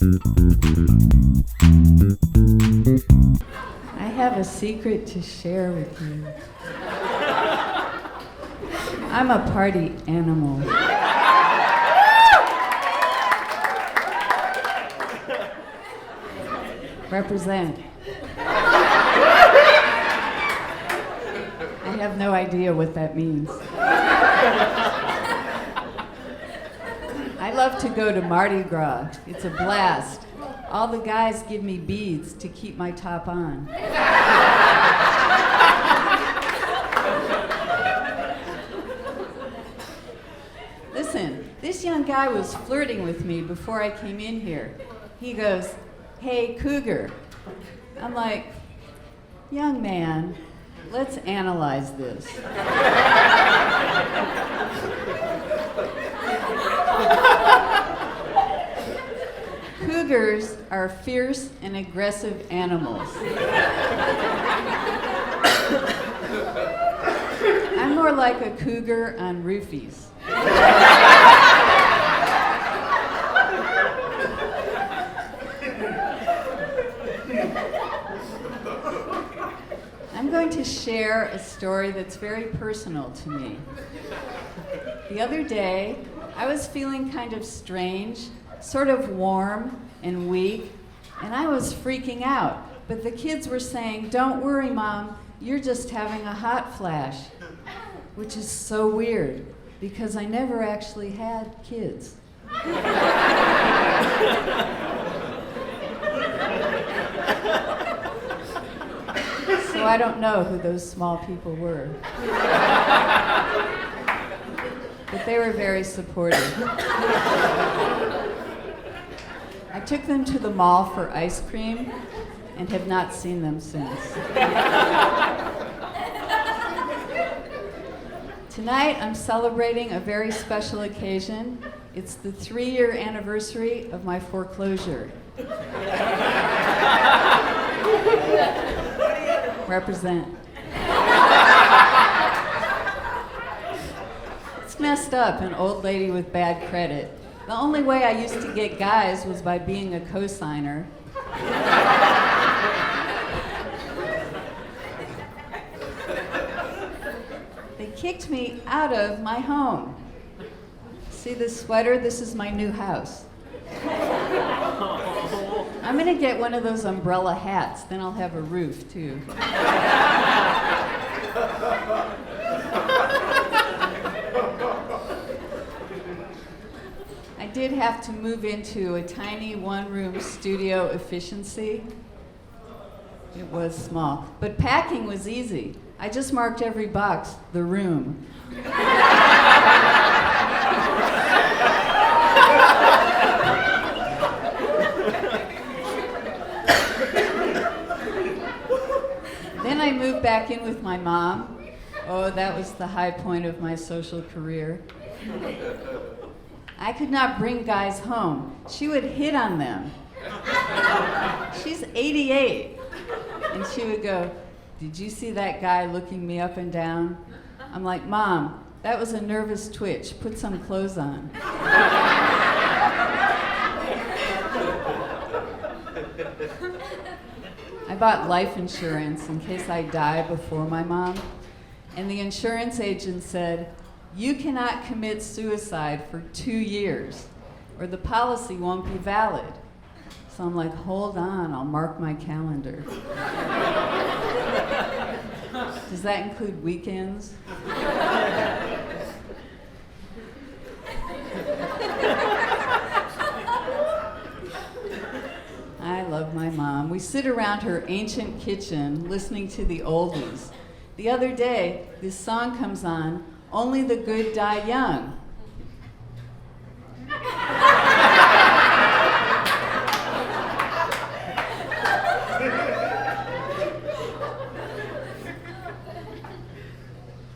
I have a secret to share with you. I'm a party animal. Represent. I have no idea what that means. I love to go to Mardi Gras. It's a blast. All the guys give me beads to keep my top on. Listen, this young guy was flirting with me before I came in here. He goes, "Hey, Cougar." I'm like, "Young man, let's analyze this." Cougars are fierce and aggressive animals. I'm more like a cougar on roofies. I'm going to share a story that's very personal to me. The other day, I was feeling kind of strange, sort of warm and weak, and I was freaking out. But the kids were saying, "Don't worry, Mom, you're just having a hot flash," which is so weird because I never actually had kids. So I don't know who those small people were. But they were very supportive. I took them to the mall for ice cream and have not seen them since. Tonight I'm celebrating a very special occasion. It's the 3-year anniversary of my foreclosure. Represent. It's messed up, an old lady with bad credit. The only way I used to get guys was by being a co-signer. They kicked me out of my home. See this sweater? This is my new house. I'm gonna get one of those umbrella hats, then I'll have a roof too. I did have to move into a tiny one-room studio efficiency. It was small, but packing was easy. I just marked every box, the room. Then I moved back in with my mom. Oh, that was the high point of my social career. I could not bring guys home. She would hit on them. She's 88. And she would go, "Did you see that guy looking me up and down?" I'm like, "Mom, that was a nervous twitch. Put some clothes on." I bought life insurance in case I die before my mom. And the insurance agent said, "You cannot commit suicide for 2 years or the policy won't be valid." So I'm like, hold on, I'll mark my calendar. Does that include weekends? I love my mom. We sit around her ancient kitchen listening to the oldies. The other day, this song comes on, "Only the Good Die Young."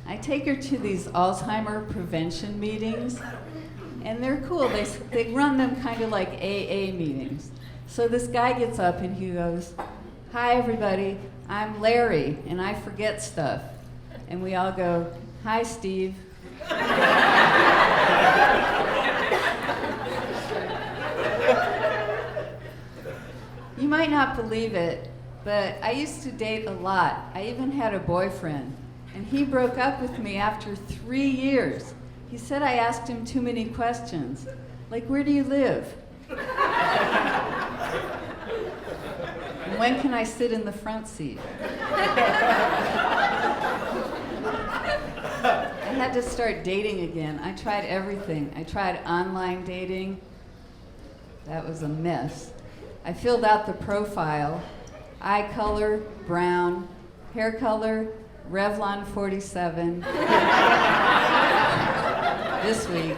I take her to these Alzheimer prevention meetings, and they're cool. They run them kind of like AA meetings. So this guy gets up and he goes, "Hi everybody, I'm Larry and I forget stuff." And we all go, "Hi Steve." might not believe it, but I used to date a lot. I even had a boyfriend, and he broke up with me after 3 years. He said I asked him too many questions, like, where do you live? And when can I sit in the front seat? I had to start dating again. I tried everything. I tried online dating. That was a mess. I filled out the profile. Eye color, brown. Hair color, Revlon 47. This week.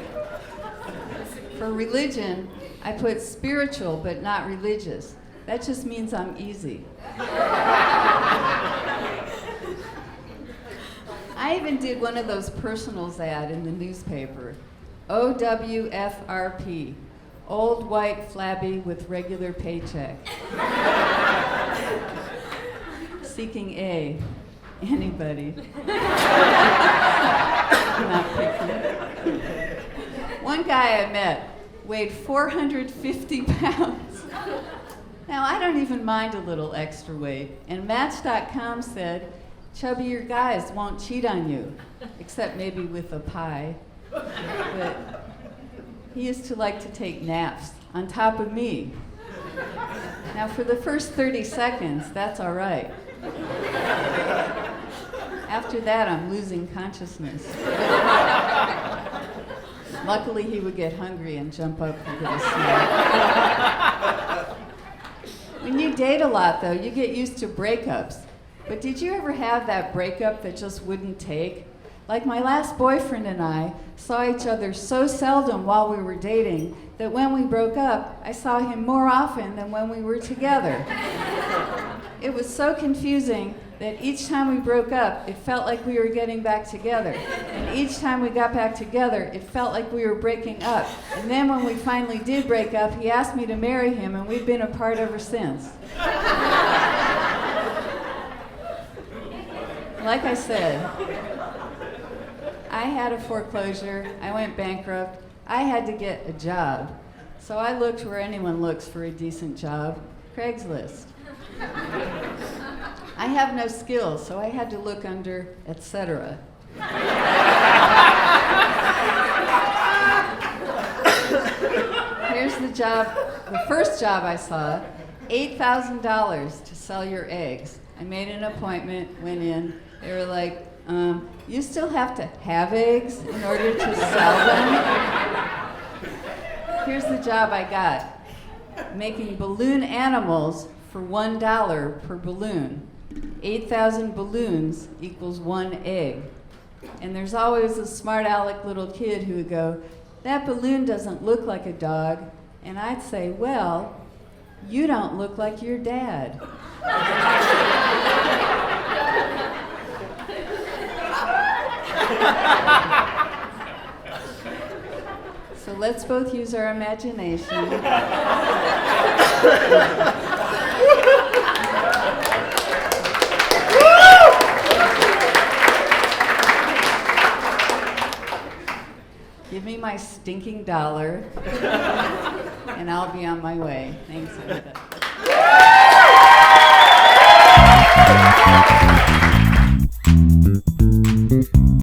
For religion, I put spiritual but not religious. That just means I'm easy. I even did one of those personals ad in the newspaper. OWFRP, old white flabby with regular paycheck. Seeking A, anybody. Not picky. One guy I met weighed 450 pounds. Now, I don't even mind a little extra weight, and Match.com said, chubbier guys won't cheat on you, except maybe with a pie. But he used to like to take naps on top of me. Now, for the first 30 seconds, that's all right. After that, I'm losing consciousness. Luckily, he would get hungry and jump up and get a snack. When you date a lot, though, you get used to breakups. But did you ever have that breakup that just wouldn't take? Like my last boyfriend and I saw each other so seldom while we were dating that when we broke up, I saw him more often than when we were together. It was so confusing that each time we broke up, it felt like we were getting back together. And each time we got back together, it felt like we were breaking up. And then when we finally did break up, he asked me to marry him, and we've been apart ever since. Like I said, I had a foreclosure, I went bankrupt, I had to get a job. So I looked where anyone looks for a decent job, Craigslist. I have no skills, so I had to look under etc. Here's the job, the first job I saw, $8,000 to sell your eggs. I made an appointment, went in, they were like, you still have to have eggs in order to sell them? Here's the job I got, making balloon animals for $1 per balloon. 8,000 balloons equals 1 egg. And there's always a smart aleck little kid who would go, that balloon doesn't look like a dog. And I'd say, well, you don't look like your dad. So let's both use our imagination. Give me my stinking dollar, and I'll be on my way. Thanks, Anita.